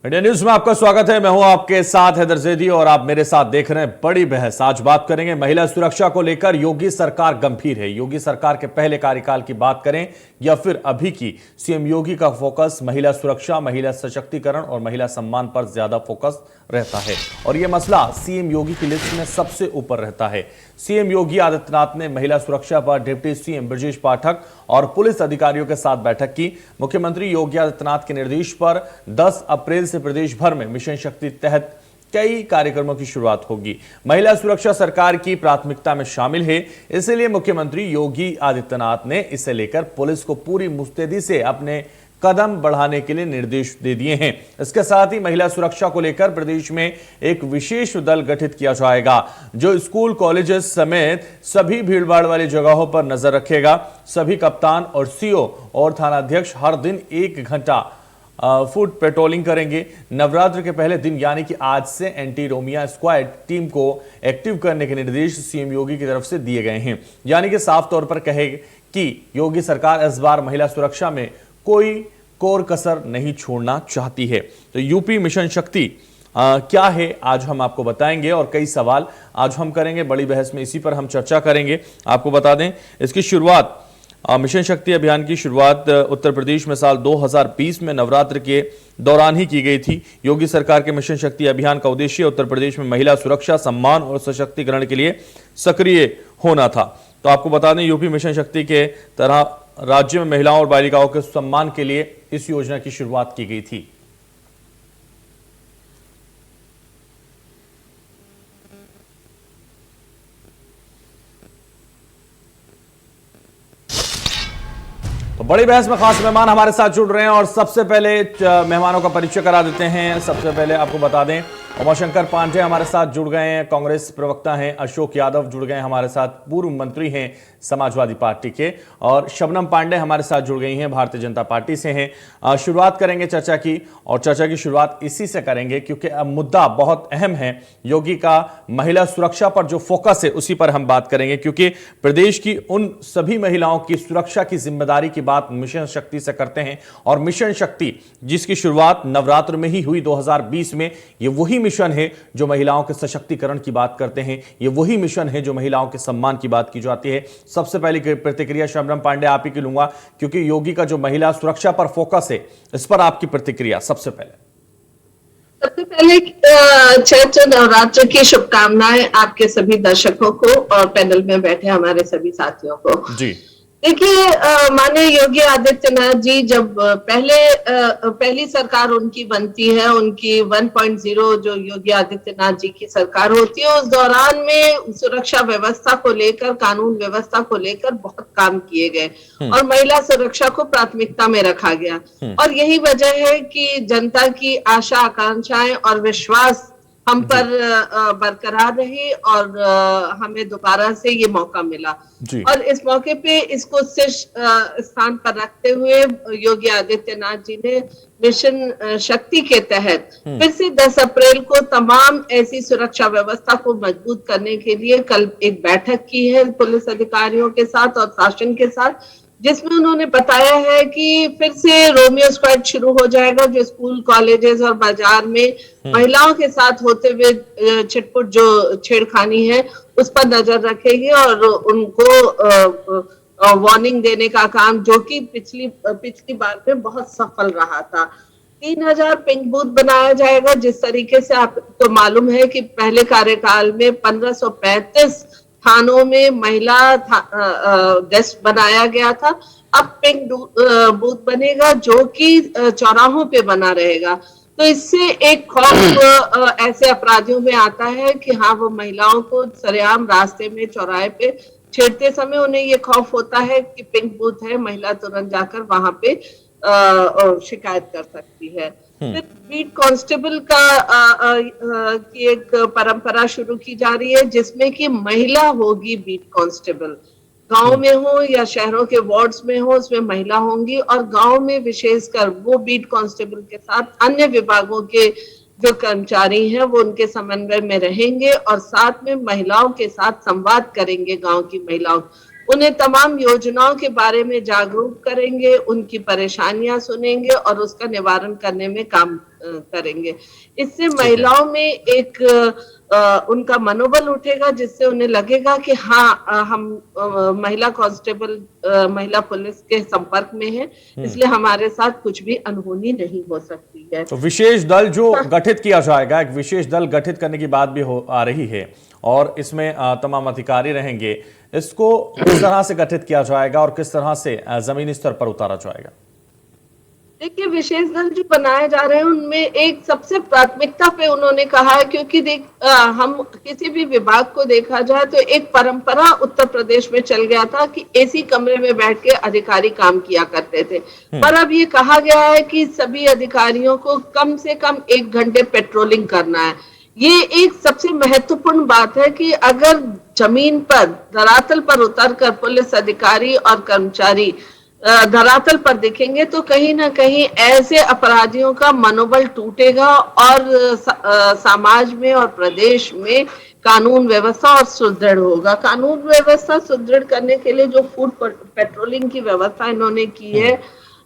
India news में आपका स्वागत है। मैं हूं आपके साथ हैदर जैदी और आप मेरे साथ देख रहे हैं बड़ी बहस। आज बात करेंगे महिला सुरक्षा को लेकर। योगी सरकार गंभीर है। योगी सरकार के पहले कार्यकाल की बात करें या फिर अभी की, सीएम योगी का फोकस महिला सुरक्षा, महिला सशक्तिकरण और महिला सम्मान पर ज्यादा फोकस रहता है और यह मसला सीएम योगी की लिस्ट में सबसे ऊपर रहता है। सीएम योगी आदित्यनाथ ने महिला सुरक्षा पर डिप्टी सीएम ब्रजेश पाठक और पुलिस अधिकारियों के साथ बैठक की। मुख्यमंत्री योगी आदित्यनाथ के निर्देश पर 10 अप्रैल से प्रदेश भर में मिशन शक्ति तहत कई कार्यक्रमों की शुरुआत होगी। महिला सुरक्षा सरकार की प्राथमिकता में शामिल है, इसलिए मुख्यमंत्री योगी आदित्यनाथ ने इसे लेकर पुलिस को पूरी मुस्तैदी से अपने कदम बढ़ाने के लिए निर्देश दे दिए हैं। इसके साथ ही महिला सुरक्षा को लेकर प्रदेश में एक विशेष दल गठित किया जाएगा जो स्कूल, कॉलेजेस समेत सभी भीड़भाड़ वाली जगहों पर नजर रखेगा। सभी कप्तान और सीओ और थानाध्यक्ष हर दिन 1 घंटा फुट पेट्रोलिंग करेंगे। नवरात्र के पहले दिन यानी कि आज से एंटी रोमिया स्क्वाड टीम को एक्टिव करने के निर्देश सीएम योगी की तरफ से दिए गए हैं। यानी कि साफ तौर पर कहे कि योगी सरकार इस बार महिला सुरक्षा में कोई कोर कसर नहीं छोड़ना चाहती है। तो यूपी मिशन शक्ति क्या है आज हम आपको बताएंगे और कई सवाल आज हम करेंगे बड़ी बहस में, इसी पर हम चर्चा करेंगे। आपको बता दें इसकी शुरुआत, मिशन शक्ति अभियान की शुरुआत उत्तर प्रदेश में साल 2020 में नवरात्र के दौरान ही की गई थी। योगी सरकार के मिशन शक्ति अभियान का उद्देश्य उत्तर प्रदेश में महिला सुरक्षा, सम्मान और सशक्तिकरण के लिए सक्रिय होना था। तो आपको बता दें यूपी मिशन शक्ति के तरह राज्य में महिलाओं और बालिकाओं के सम्मान के लिए इस योजना की शुरुआत की गई थी। तो बड़ी बहस में खास मेहमान हमारे साथ जुड़ रहे हैं और सबसे पहले मेहमानों का परिचय करा देते हैं। सबसे पहले आपको बता दें उमाशंकर पांडे हमारे साथ जुड़ गए हैं, कांग्रेस प्रवक्ता हैं। अशोक यादव जुड़ गए हैं हमारे साथ, पूर्व मंत्री हैं समाजवादी पार्टी के। और शबनम पांडे हमारे साथ जुड़ गई हैं, भारतीय जनता पार्टी से हैं। शुरुआत करेंगे चर्चा की और चर्चा की शुरुआत इसी से करेंगे क्योंकि अब मुद्दा बहुत अहम है। योगी का महिला सुरक्षा पर जो फोकस है उसी पर हम बात करेंगे क्योंकि प्रदेश की उन सभी महिलाओं की सुरक्षा की जिम्मेदारी की बात मिशन शक्ति से करते हैं और मिशन शक्ति जिसकी शुरुआत नवरात्र में ही हुई 2020 में, ये वही मिशन है जो महिलाओं के सशक्तिकरण की बात करते हैं। ये वही मिशन है जो महिलाओं के सम्मान की बात की जाती है। सबसे पहली प्रतिक्रिया शबनम पांडे आप ही की लूंगा क्योंकि योगी का जो महिला सुरक्षा पर फोकस है इस पर आपकी प्रतिक्रिया सबसे पहले। चैत्र नवरात्र की शुभकामनाएं आपके सभी दर्शकों को और पैनल में बैठे हमारे सभी साथियों को। जी देखिए, माननीय योगी आदित्यनाथ जी जब पहली सरकार उनकी बनती है, उनकी 1.0 जो योगी आदित्यनाथ जी की सरकार होती है, उस दौरान में सुरक्षा व्यवस्था को लेकर, कानून व्यवस्था को लेकर बहुत काम किए गए और महिला सुरक्षा को प्राथमिकता में रखा गया। और यही वजह है कि जनता की आशा, आकांक्षाएं और विश्वास हम पर बरकरार रही और हमें दोबारा से ये मौका मिला। और इस मौके पे इसको शीर्ष स्थान पर रखते हुए योगी आदित्यनाथ जी ने मिशन शक्ति के तहत फिर से 10 अप्रैल को तमाम ऐसी सुरक्षा व्यवस्था को मजबूत करने के लिए कल एक बैठक की है पुलिस अधिकारियों के साथ और शासन के साथ, जिसमें उन्होंने बताया है कि फिर से रोमियो स्क्वाड शुरू हो जाएगा जो स्कूल, कॉलेजेस और बाजार में महिलाओं के साथ होते हुए छिटपुट जो छेड़खानी है उस पर नजर रखेगी और उनको वार्निंग देने का काम, जो कि पिछली बार में बहुत सफल रहा था। 3000 पिंक बूथ बनाया जाएगा। जिस तरीके से आपको मालूम है कि पहले कार्यकाल में 1535 थानों में महिला डेस्क बनाया गया था। अब पिंक बूथ बनेगा जो कि चौराहों पे बना रहेगा। तो इससे एक खौफ ऐसे अपराधियों में आता है कि हाँ, वो महिलाओं को सरेआम रास्ते में, चौराहे पे छेड़ते समय उन्हें ये खौफ होता है कि पिंक बूथ है, महिला तुरंत जाकर वहां पे शिकायत कर सकती है। फिर बीट कांस्टेबल की एक परंपरा शुरू की जा रही है जिसमें कि महिला होगी बीट कांस्टेबल। गांव में हो या शहरों के वार्ड्स में हो, उसमें महिला होंगी और गांव में विशेषकर वो बीट कांस्टेबल के साथ अन्य विभागों के जो कर्मचारी हैं वो उनके समन्वय में रहेंगे और साथ में महिलाओं के साथ संवाद करेंगे। गांव की महिलाओं, उन्हें तमाम योजनाओं के बारे में जागरूक करेंगे, उनकी परेशानियां सुनेंगे और उसका निवारण करने में काम करेंगे। इससे महिलाओं में एक उनका मनोबल उठेगा, जिससे उन्हें लगेगा कि हाँ, हम महिला कांस्टेबल, महिला पुलिस के संपर्क में है, इसलिए हमारे साथ कुछ भी अनहोनी नहीं हो सकती है। तो विशेष दल जो गठित किया जाएगा, एक विशेष दल गठित करने की बात भी आ रही है और इसमें तमाम अधिकारी रहेंगे। इसको किस तरह से गठित किया जाएगा और किस तरह से जमीनी स्तर पर उतारा जाएगा? देखिए, विशेष दल जो बनाए जा रहे हैं उनमें एक सबसे प्राथमिकता पे उन्होंने कहा है, क्योंकि हम किसी भी विभाग को देखा जाए तो एक परंपरा उत्तर प्रदेश में चल गया था कि एसी कमरे में बैठ के अधिकारी काम किया करते थे। पर अब ये कहा गया है कि सभी अधिकारियों को कम से कम 1 घंटे पेट्रोलिंग करना है। ये एक सबसे महत्वपूर्ण बात है कि अगर जमीन पर, धरातल पर उतरकर पुलिस अधिकारी और कर्मचारी धरातल पर दिखेंगे तो कहीं ना कहीं ऐसे अपराधियों का मनोबल टूटेगा और समाज में और प्रदेश में कानून व्यवस्था और सुदृढ़ होगा। कानून व्यवस्था सुदृढ़ करने के लिए जो फुट पेट्रोलिंग की व्यवस्था इन्होंने की है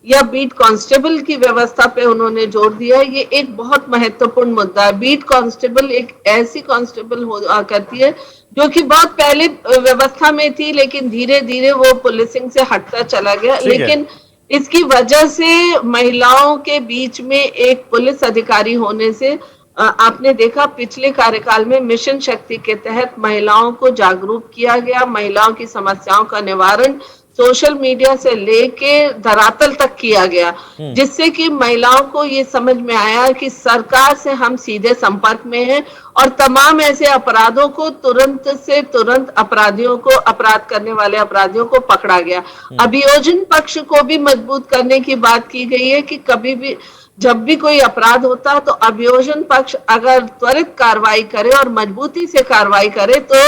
या बीट कांस्टेबल की व्यवस्था पे उन्होंने जोर दिया है, ये एक बहुत महत्वपूर्ण मुद्दा है। बीट कांस्टेबल एक ऐसी कांस्टेबल हुआ करती है जो कि बहुत पहले व्यवस्था में थी, लेकिन धीरे धीरे वो पुलिसिंग से हटता चला गया। लेकिन इसकी वजह से महिलाओं के बीच में एक पुलिस अधिकारी होने से आपने देखा पिछले कार्यकाल में मिशन शक्ति के तहत महिलाओं को जागरूक किया गया, महिलाओं की समस्याओं का निवारण सोशल मीडिया से लेके धरातल तक किया गया, जिससे कि महिलाओं को ये समझ में आया कि सरकार से हम सीधे संपर्क में हैं और तमाम ऐसे अपराधों को तुरंत से तुरंत अपराधियों को, अपराध करने वाले अपराधियों को पकड़ा गया। अभियोजन पक्ष को भी मजबूत करने की बात की गई है कि कभी भी जब भी कोई अपराध होता है तो अभियोजन पक्ष अगर त्वरित कार्रवाई करे और मजबूती से कार्रवाई करे तो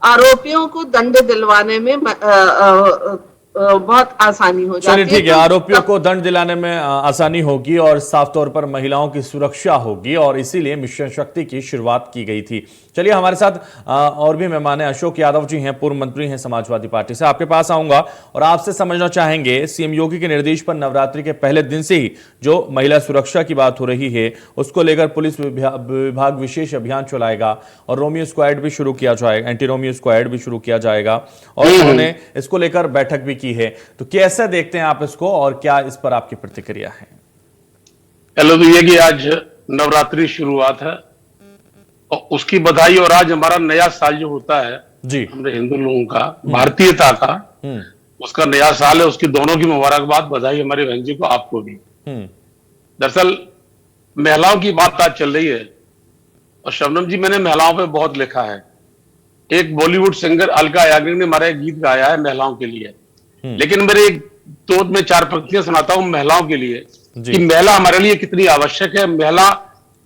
आरोपियों को दंड दिलवाने में बहुत आसानी हो जाती है। चलिए ठीक है, आरोपियों को दंड दिलाने में आसानी होगी और साफ तौर पर महिलाओं की सुरक्षा होगी और इसीलिए मिशन शक्ति की शुरुआत की गई थी। चलिए, हमारे साथ और भी मेहमान हैं। अशोक यादव जी हैं, पूर्व मंत्री हैं समाजवादी पार्टी से। आपके पास आऊंगा और आपसे समझना चाहेंगे, सीएम योगी के निर्देश पर नवरात्रि के पहले दिन से ही जो महिला सुरक्षा की बात हो रही है उसको लेकर पुलिस विभाग विशेष अभियान चलाएगा और रोमियो स्क्वाड भी शुरू किया जाएगा, एंटी रोमियो स्क्वाड भी शुरू किया जाएगा और उन्होंने इसको लेकर बैठक भी की है। तो कैसे देखते हैं आप इसको और क्या इस पर आपकी प्रतिक्रिया है? पहले तो ये कि आज नवरात्रि शुरुआत है और उसकी बधाई, और आज हमारा नया साल जो होता है जी, हमारे हिंदू लोगों का, भारतीयता का, उसका नया साल है। उसकी दोनों की मुबारकबाद, बधाई हमारे बहन जी को, आपको भी। दरअसल महिलाओं की बात आज चल रही है और शबनम जी, मैंने महिलाओं पे बहुत लिखा है। एक बॉलीवुड सिंगर अलका याग्निक ने हमारा एक गीत गाया है महिलाओं के लिए, लेकिन मेरे एक तो मैं 4 पंक्तियां सुनाता हूं महिलाओं के लिए कि महिला हमारे लिए कितनी आवश्यक है। महिला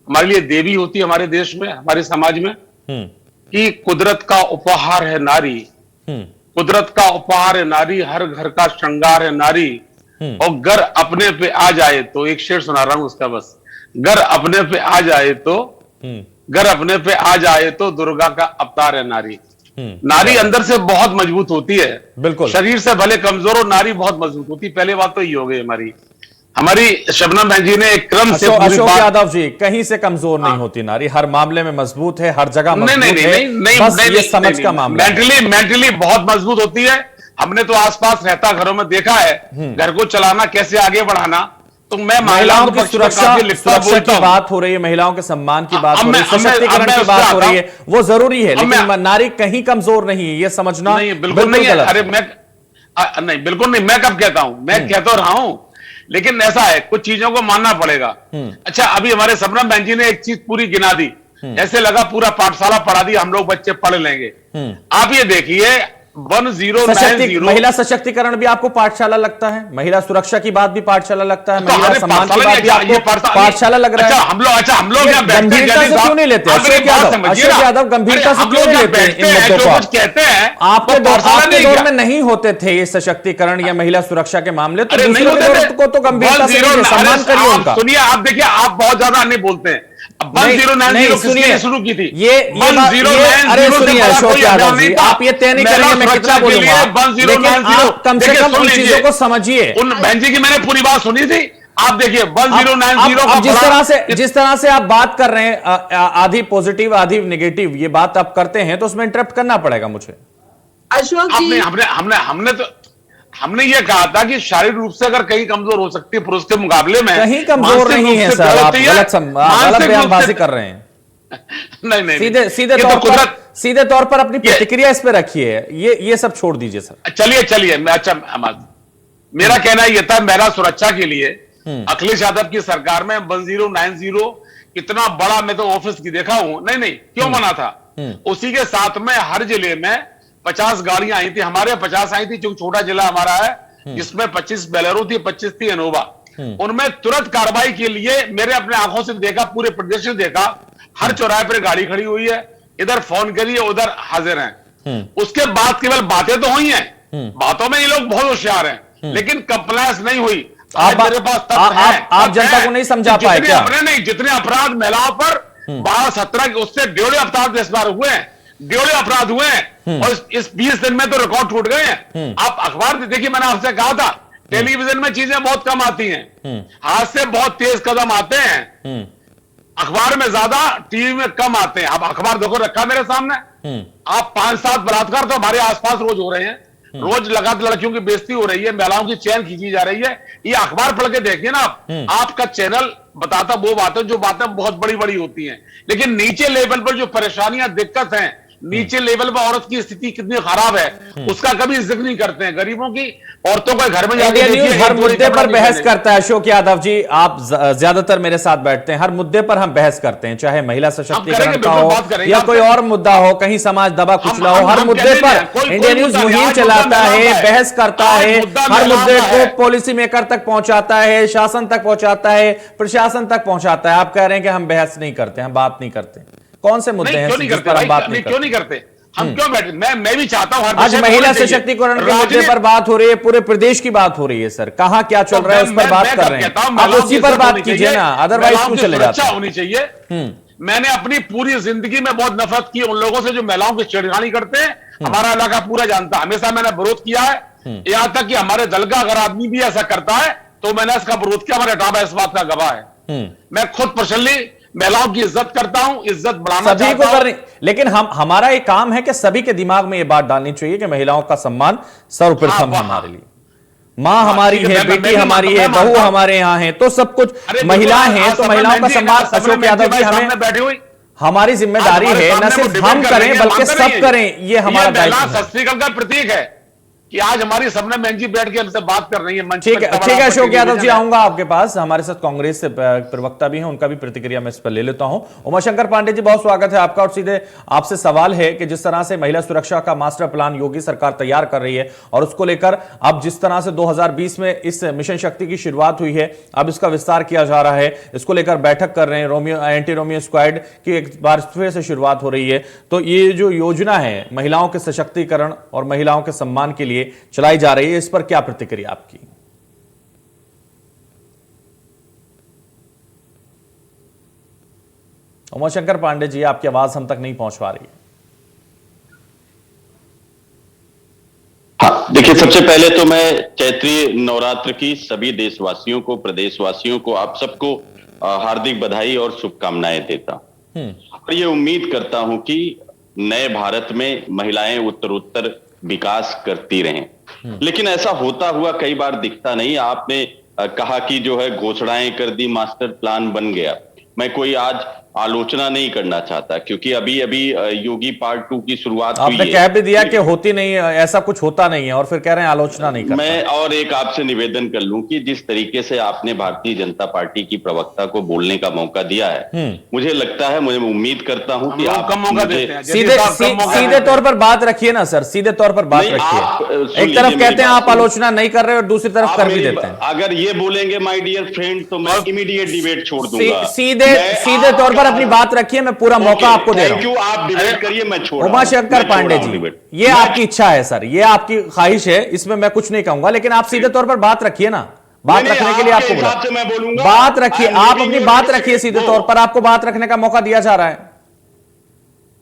हमारे लिए देवी होती है हमारे देश में, हमारे समाज में, कि कुदरत का उपहार है नारी, कुदरत का उपहार है नारी, हर घर का श्रृंगार है नारी, और घर अपने पे आ जाए तो, एक शेर सुना रहा हूं उसका बस, घर अपने पे आ जाए तो, घर अपने पे आ जाए तो दुर्गा का अवतार है नारी। नारी अंदर से बहुत मजबूत होती है, बिल्कुल, शरीर से भले कमजोर हो, नारी बहुत मजबूत होती है। पहले बात तो ये हो गई हमारी शबनम बहन जी ने एक क्रम से अशोक यादव जी, कहीं से कमजोर नहीं होती नारी, हर मामले में मजबूत है, हर जगह मजबूत है। बस ये समझ का मामला है। मेंटली बहुत मजबूत होती है। हमने तो आसपास रहता घरों में देखा है घर को चलाना, कैसे आगे बढ़ाना। तो मैं महिलाओं की सुरक्षा की बात हो रही है, महिलाओं के सम्मान की बात हो रही है, सशक्तिकरण की बात हो रही है, वो जरूरी है, लेकिन नारी कहीं कमजोर नहीं है, ये समझना बिल्कुल नहीं है। अरे मैं नहीं, बिल्कुल नहीं, मैं कब कहता हूं, मैं कहता रहा हूं, लेकिन ऐसा है कुछ चीजों को मानना पड़ेगा। अच्छा, अभी हमारे शबनम बहन जी ने एक चीज पूरी गिना दी, ऐसे लगा पूरा पाठशाला पढ़ा दी, हम लोग बच्चे पढ़ लेंगे। आप ये देखिए 1090 महिला सशक्तिकरण भी आपको पाठशाला लगता है, महिला सुरक्षा की बात भी पाठशाला लगता है, महिला सम्मान की बात भी आपको पाठशाला लग रहा है। हम लोग गंभीरता से क्यों नहीं लेते? अशोक यादव गंभीरता से क्यों नहीं लेते इन मुद्दों को? कहते हैं आपके दौर में नहीं होते थे ये सशक्तिकरण या महिला सुरक्षा के मामले, तो दूसरे को तो गंभीरता से सम्मान करिए उनका। सुनिए, आप देखिए, आप बहुत ज्यादा नहीं बोलते हैं। 1090 शुरू की थी ये अरे सुनिए अशोक यादव जी, आप ये तय नहीं करेंगे मैं कितना बोलूंगा, लेकिन आप कम से कम उन चीजों को समझिए। उन बहन जी की मैंने पूरी बात सुनी थी, आप देखिए 1090 का अब जिस तरह से आप बात कर रहे हैं, आधी पॉजिटिव आधी नेगेटिव, ये बात आप करते हैं तो उसमें इंटरप्ट करना पड़ेगा मुझे। अशोक जी, हमने ये कहा था कि शारीरिक रूप से अगर कहीं कमजोर हो सकती है पुरुष के मुकाबले में, कहीं कमजोर नहीं है सर, आप गलत बयानबाजी कर रहे हैं। नहीं सीधे तौर पर अपनी प्रतिक्रिया इस पे रखिए, ये सब छोड़ दीजिए सर। चलिए मेरा कहना यह था, महिला सुरक्षा के लिए अखिलेश यादव की सरकार में 1090 इतना बड़ा मैं तो ऑफिस की देखा हूं। नहीं क्यों बना था, उसी के साथ में हर जिले में 50 गाड़ियां आई थी, हमारे 50 आई थी, जो छोटा जिला हमारा है जिसमें 25 बेलेरो थी, 25 थी इनोवा। उनमें तुरंत कार्रवाई के लिए मैंने अपने आंखों से देखा, पूरे प्रदेश में देखा, हर चौराहे पर गाड़ी खड़ी हुई है, इधर फोन करिए उधर हाजिर हैं। उसके बाद केवल बातें तो हुई हैं, बातों में ये लोग बहुत होशियार हैं, लेकिन कंप्लायंस नहीं हुई। मेरे पास आप जनता को नहीं समझा पाए क्या? जितने अपराध महिलाओं पर 12-17 उससे 1.5 अपराध इस बार हुए हैं, 1.5 अपराध हुए हैं, और इस 20 दिन में तो रिकॉर्ड टूट गए हैं। आप अखबार देखिए, मैंने आपसे कहा था टेलीविजन में चीजें बहुत कम आती हैं, हाथ से बहुत तेज कदम आते हैं, अखबार में ज्यादा, टीवी में कम आते हैं। अब अखबार देखो रखा मेरे सामने, आप 5-7 बलात्कार तो हमारे आसपास रोज हो रहे हैं, रोज लगातार लड़कियों की बेइज्जती हो रही है, महिलाओं की चैन खींची जा रही है। ये अखबार पढ़ के देखिए ना आप, आपका चैनल बताता वो बातें जो बातें बहुत बड़ी बड़ी होती हैं, लेकिन नीचे लेवल पर जो परेशानियां दिक्कत हैं, नीचे लेवल पर औरत की स्थिति कितनी खराब है, उसका कभी जिक्र नहीं करते हैं। गरीबों की औरतों को घर में जाके देखिए, हर मुद्दे पर बहस करता है अशोक यादव जी, आप ज्यादातर मेरे साथ बैठते हैं, हर मुद्दे पर हम बहस करते हैं, चाहे महिला सशक्तिकरण का हो या कोई और मुद्दा हो, कहीं समाज दबा कुचला हो, हर मुद्दे पर इंडिया न्यूज मुहिम चलाता है, बहस करता है, हर मुद्दे को पॉलिसी मेकर तक पहुंचाता है, शासन तक पहुंचाता है, प्रशासन तक पहुंचाता है। आप कह रहे हैं कि हम बहस नहीं करते, हम बात नहीं करते। कौन से मुद्दे हैं जिस पर हम बात नहीं करते? क्यों नहीं करते? हम क्यों बैठे? मैं भी चाहता हूं आज महिला सशक्तिकरण के मुद्दे पर बात हो रही है, पूरे प्रदेश की बात हो रही है सर, कहां क्या चल रहा है उस पर बात कर रहे हैं, आप उसी पर बात कीजिए ना, अदरवाइज क्यों चले जाते हैं? होनी चाहिए। मैंने अपनी पूरी जिंदगी में बहुत नफरत की उन लोगों से जो महिलाओं की छेड़खानी करते हैं, हमारा इलाका पूरा जानता है, हमेशा मैंने विरोध किया है। यहां तक कि हमारे दल का अगर आदमी भी ऐसा करता है तो मैंने इसका विरोध किया, हमारा टाबा इस बात का गवाह है। मैं खुद पर्सनली महिलाओं की इज्जत करता हूं, इज्जत बढ़ाना सभी को करनी, लेकिन हमारा एक काम है कि सभी के दिमाग में यह बात डालनी चाहिए कि महिलाओं का सम्मान सर्वप्रथम है हमारे लिए। मां हमारी है, बेटी हमारी है, बहू हमारे यहाँ है, तो सब कुछ महिलाएं हैं, तो महिलाओं का सम्मान। अशोक यादव जी, हमें बैठे हुई हमारी जिम्मेदारी है, न सिर्फ हम करें बल्कि सब करें, ये हमारा दायित्व है। सशक्तिकरण का प्रतीक है कि आज हमारी सबने बहन जी बैठ के हमसे बात कर रही है। ठीक है अशोक यादव जी, आऊंगा आपके पास, हमारे साथ कांग्रेस से प्रवक्ता भी हैं, उनका भी प्रतिक्रिया मैं इस पर ले लेता हूं। उमाशंकर पांडे जी, बहुत स्वागत है आपका, और सीधे आपसे सवाल है कि जिस तरह से महिला सुरक्षा का मास्टर प्लान योगी सरकार तैयार कर रही है, और उसको लेकर अब जिस तरह से 2020 में इस मिशन शक्ति की शुरुआत हुई है, अब इसका विस्तार किया जा रहा है, इसको लेकर बैठक कर रहे हैं, एंटी रोमियो स्क्वाड की एक बार फिर से शुरुआत हो रही है, तो ये जो योजना है महिलाओं के सशक्तिकरण और महिलाओं के सम्मान के लिए चलाई जा रही है, इस पर क्या प्रतिक्रिया आपकी? उमाशंकर पांडे जी, आपकी आवाज हम तक नहीं पहुंच पा रही है। हाँ, देखिए, सबसे पहले तो मैं चैत्री नवरात्र की सभी देशवासियों को, प्रदेशवासियों को, आप सबको हार्दिक बधाई और शुभकामनाएं देता हूं, और ये उम्मीद करता हूं कि नए भारत में महिलाएं उत्तरोत्तर विकास करती रहें। लेकिन ऐसा होता हुआ कई बार दिखता नहीं। आपने कहा कि जो है घोषणाएं कर दी, मास्टर प्लान बन गया। मैं कोई आज आलोचना नहीं करना चाहता, क्योंकि अभी अभी योगी पार्ट 2 की शुरुआत हुई है। आपने कह भी दिया कि होती नहीं है, ऐसा कुछ होता नहीं है, और फिर कह रहे हैं आलोचना नहीं करता। मैं और एक आपसे निवेदन कर लूं कि जिस तरीके से आपने भारतीय जनता पार्टी की प्रवक्ता को बोलने का मौका दिया है, मुझे लगता है, मुझे उम्मीद करता हूं कि आप सीधे तौर पर बात रखिए ना सर, सीधे तौर पर बात रखिए। एक तरफ कहते हैं आप आलोचना नहीं कर रहे और दूसरी तरफ कर भी देते हैं। अगर ये बोलेंगे माय डियर फ्रेंड, तो मैं इमीडिएट डिबेट छोड़ दूंगा। सीधे तौर पर अपनी बात रखिए, मैं पूरा मौका आपको दे रहा हूं। आप डिबेट करिए, मैं छोड़ रहा हूं। उमाशंकर पांडे जी, ये आपकी इच्छा है सर, ये आपकी ख्वाहिश है, इसमें मैं कुछ नहीं कहूंगा, लेकिन आप सीधे तौर पर बात रखिए ना। बात रखने के लिए आपको बोला, बात रखिए, आप अपनी बात रखिए सीधे तौर पर, आपको बात रखने का मौका दिया जा रहा है,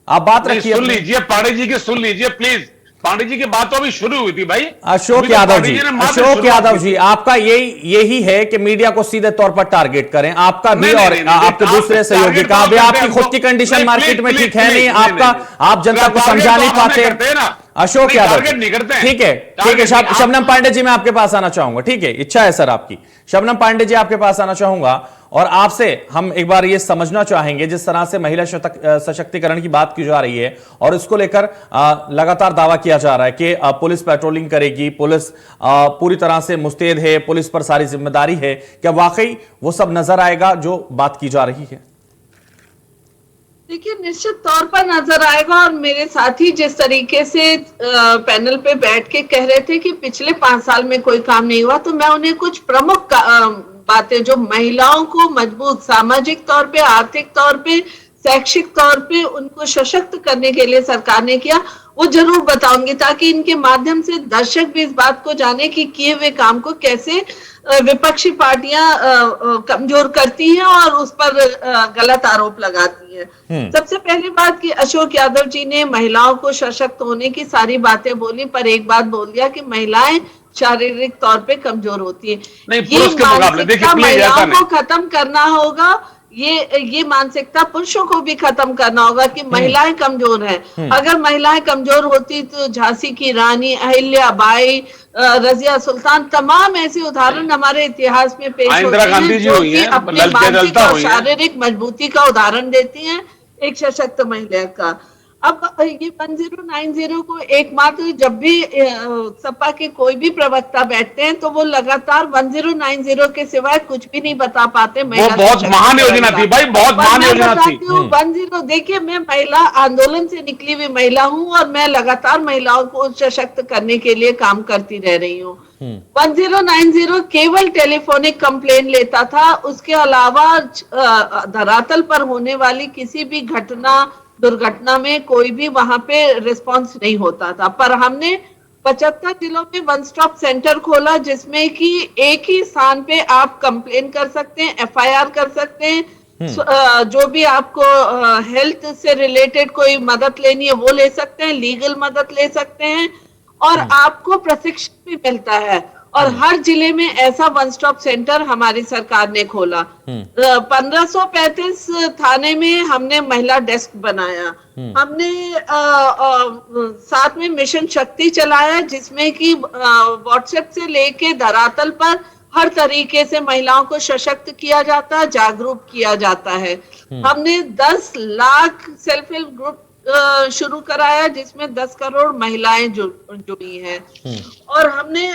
आप बात रखिए। सुन लीजिए पांडे जी की, सुन लीजिए प्लीज, पांडे जी की बात तो अभी शुरू हुई थी भाई। अशोक अभी तो यादव पांडे जी, ने मात्र अशोक शुरुआत यादव की जी, थी। आपका यही है कि मीडिया को सीधे तौर पर टारगेट करें, आपका भी नहीं, और नहीं, नहीं, आपके आप दूसरे सहयोगी टारगेट का तो भी। आप आपकी करते खुद हैं, की कंडीशन नहीं, मार्केट में प्लीज, ठीक है प्लीज, नहीं, नहीं, आपका नहीं, आप जनता को टारगेट समझा तो नहीं आप हमें पाते। करते हैं ना। अशोक नहीं, यादव टारगेट नहीं करते हैं। ठीक है, ठीक है। टारगेट नहीं, शबनम पांडे जी, मैं आपके पास आना चाहूंगा, ठीक है, इच्छा है सर आपकी। शबनम पांडे जी, आपके पास आना चाहूंगा और आपसे हम एक बार ये समझना चाहेंगे, जिस तरह से महिला सशक्तिकरण की बात की जा रही है और इसको लेकर लगातार दावा किया जा रहा है कि पुलिस पेट्रोलिंग करेगी, पुलिस पूरी तरह से मुस्तैद है, पुलिस पर सारी जिम्मेदारी है, क्या वाकई वो सब नजर आएगा जो बात की जा रही है? देखिए, निश्चित तौर पर नजर आएगा। और मेरे साथी जिस तरीके से पैनल पे बैठ के कह रहे थे कि पिछले 5 साल में कोई काम नहीं हुआ, तो मैं उन्हें कुछ प्रमुख बातें जो महिलाओं को मजबूत सामाजिक तौर पे, आर्थिक तौर पे, शैक्षिक तौर पे उनको सशक्त करने के लिए सरकार ने किया, वो जरूर बताऊंगी, ताकि इनके माध्यम से दर्शक भी इस बात को जाने कि किए हुए काम को कैसे विपक्षी पार्टियां कमजोर करती हैं और उस पर गलत आरोप लगाती हैं। सबसे पहली बात कि अशोक यादव जी ने महिलाओं को सशक्त होने की सारी बातें बोली, पर एक बात बोल दिया कि महिलाएं शारीरिक तौर पे कमजोर होती है। नहीं, ये पुरुष के मुकाबले देखिए, मानसिकता प्लीज ऐसा महिलाओं को नहीं। खत्म करना होगा। ये मानसिकता पुरुषों को भी खत्म करना होगा कि महिलाएं कमजोर हैं। अगर महिलाएं कमजोर होती तो झांसी की रानी, अहिल्याबाई, रजिया सुल्तान, तमाम ऐसे उदाहरण हमारे इतिहास में पेश होते इंदिरा गांधी हैं जी जो हुई कि हैं, अपने ललिता मानसिक ललिता और हुई हैं। शारीरिक मजबूती का उदाहरण देती हैं एक सशक्त महिला का। अब ये 1090 को एकमात्र जब भी सपा के कोई भी प्रवक्ता बैठते हैं तो वो लगातार 1090 के सिवाय कुछ भी नहीं बता पाते। वो बहुत महान योजना थी भाई, बहुत महान योजना थी। 10 देखिए, मैं महिला आंदोलन से निकली हुई महिला हूँ और मैं लगातार महिलाओं को सशक्त करने के लिए काम करती रह रही हूँ। 1090 केवल टेलीफोनिक कंप्लेन लेता था, उसके अलावा धरातल पर होने वाली किसी भी दुर्घटना में कोई भी वहां पे रिस्पांस नहीं होता था। पर हमने 75 जिलों में वन स्टॉप सेंटर खोला, जिसमें कि एक ही स्थान पे आप कंप्लेन कर सकते हैं, एफआईआर कर सकते हैं, जो भी आपको हेल्थ से रिलेटेड कोई मदद लेनी है वो ले सकते हैं, लीगल मदद ले सकते हैं और आपको प्रशिक्षण भी मिलता है। और हर जिले में ऐसा वन स्टॉप सेंटर हमारी सरकार ने खोला। 1535 थाने में हमने महिला डेस्क बनाया। हमने साथ में मिशन शक्ति चलाया, जिसमें कि व्हाट्सएप से लेके धरातल पर हर तरीके से महिलाओं को सशक्त किया जाता है, जागरूक किया जाता है। हमने 10 लाख सेल्फ हेल्प ग्रुप शुरू कराया, जिसमें 10 करोड़ महिलाएं जुड़ी हैं। और हमने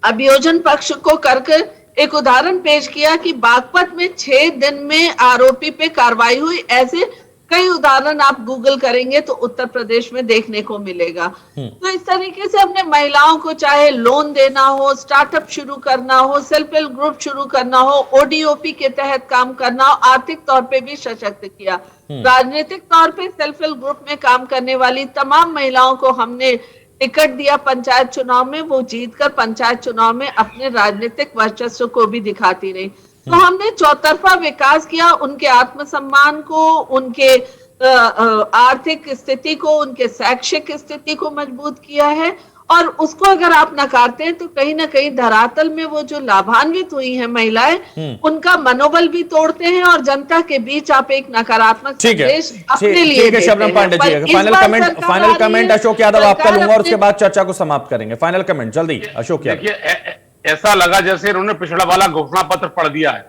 अभियोजन पक्ष को करके एक उदाहरण पेश किया कि बागपत में 6 दिन में आरोपी पे कार्रवाई हुई। ऐसे कई उदाहरण आप गूगल करेंगे तो उत्तर प्रदेश में देखने को मिलेगा। तो इस तरीके से हमने महिलाओं को चाहे लोन देना हो, स्टार्टअप शुरू करना हो, सेल्फ हेल्प ग्रुप शुरू करना हो, ओडीओपी के तहत काम करना हो, आर्थिक तौर पे भी सशक्त किया। राजनीतिक तौर पे सेल्फ हेल्प ग्रुप में काम करने वाली तमाम महिलाओं को हमने टिकट दिया पंचायत चुनाव में, वो जीतकर पंचायत चुनाव में अपने राजनीतिक वर्चस्व को भी दिखाती रही। तो हमने चौतरफा विकास किया, उनके आत्मसम्मान को, उनके आर्थिक स्थिति को, उनके शैक्षिक स्थिति को मजबूत किया है। और उसको अगर आप नकारते हैं तो कहीं ना कहीं धरातल में वो जो लाभान्वित हुई हैं महिलाएं, उनका मनोबल भी तोड़ते हैं और जनता के बीच आप एक नकारात्मक संदेश अपने लिए देते हैं। शबनम पांडे जी, फाइनल कमेंट अशोक यादव आपका लूंगा और उसके बाद चर्चा को समाप्त करेंगे। फाइनल कमेंट जल्दी अशोक यादव। देखिए, ऐसा लगा जैसे इन्होंने पिछड़ा वाला घोषणा पत्र पढ़ दिया है।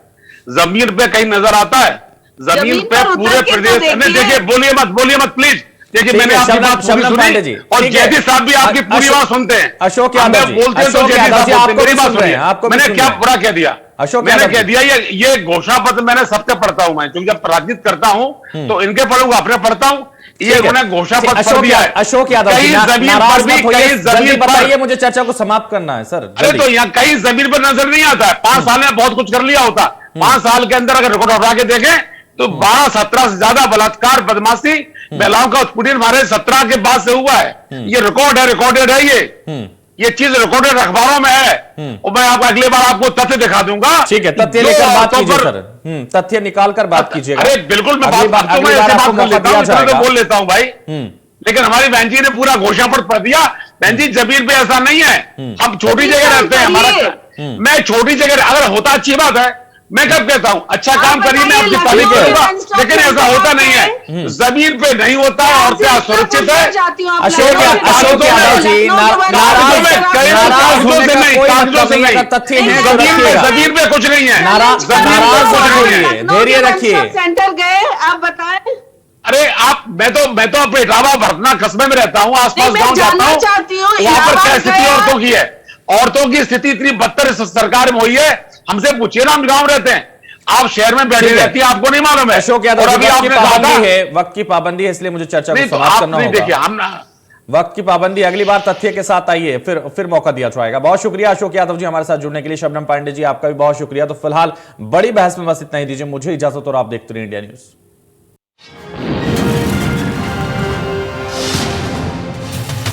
जमीन पे कहीं नजर आता है? जमीन पे पूरे प्रदेश में, देखिए बोलिए मत प्लीज। देखिए, मैंने आपकी बात पूरी सुनी और जयदीप साहब भी आपकी पूरी बात सुनते हैं। अशोक यादव जी, बोलते हैं तो जयदीप साहब मेरी बात सुनिए। मैंने क्या बुरा कह दिया? मैंने कह दिया ये घोषणा पत्र मैंने सबके पढ़ता हूं, मैं क्योंकि जब राजनीति करता हूं तो इनके पढ़ूंगा, अपने पढ़ता हूं। ये उन्होंने घोषणा पत्र पढ़ दिया है। अशोक यादव जी, नाराज मत होइए, जल्दी बताइए, मुझे चर्चा को समाप्त करना है सर। अरे तो यहाँ कहीं जमीन पर नजर नहीं आता है। 5 साल में बहुत कुछ कर लिया होता। 5 साल के अंदर अगर रिकॉर्ड हटा के देखें तो 12-17 से ज्यादा बलात्कार, बदमाशी, महिलाओं का उत्पीड़न हमारे 17 के बाद से हुआ है। ये रिकॉर्डेड है। ये चीज रिकॉर्डेड अखबारों में है और मैं आपको अगली बार आपको तथ्य दिखा दूंगा। ठीक है, तथ्य लेकर बात कीजिए सर। तथ्य निकाल कर बात कीजिएगा। अरे बिल्कुल, मैं बात बोल लेता हूँ भाई। लेकिन हमारी बहन जी ने पूरा घोषणा पत्र पढ़ दिया। बहन जी जमीन पे ऐसा नहीं है, हम छोटी जगह रहते हैं, हमारा मैं छोटी जगह अगर होता अच्छी बात है, मैं कब कहता हूं अच्छा काम करिए, मैं आपकी तारीफ करूंगा, लेकिन ऐसा होता नहीं है, जमीन पे नहीं होता है, औरतें असुरक्षित है। अशोक यादव जी, कागजों से नहीं, कागजों से नहीं, तथ्य है, जमीन पे कुछ नहीं है, नाराज धैर्य रखिए। सेंटर गए, आप बताएं। अरे आप, मैं तो अपने इटावा भरतना कस्बे में रहता हूँ, आसपास गांव जाता हूँ, वहां पर क्या स्थिति औरतों की है, औरतों की स्थिति इतनी बदतर सरकार में हुई है, हमसे पूछिए ना, हम गांव रहते हैं, आप शहर में बैठे रहती है, आपको नहीं मालूम है। अशोक यादव, और अभी आपने कहा था वक्त की पाबंदी है, इसलिए मुझे चर्चा को तो समाप्त करना होगा। देखिए हम वक्त की पाबंदी, अगली बार तथ्य के साथ आइए, फिर मौका दिया जाएगा। बहुत शुक्रिया अशोक यादव जी हमारे साथ जुड़ने के लिए। शबनम पांडे जी आपका भी बहुत शुक्रिया। तो फिलहाल बड़ी बहस में बस इतना ही दीजिए मुझे इजाजत और आप देखते रहिए इंडिया न्यूज।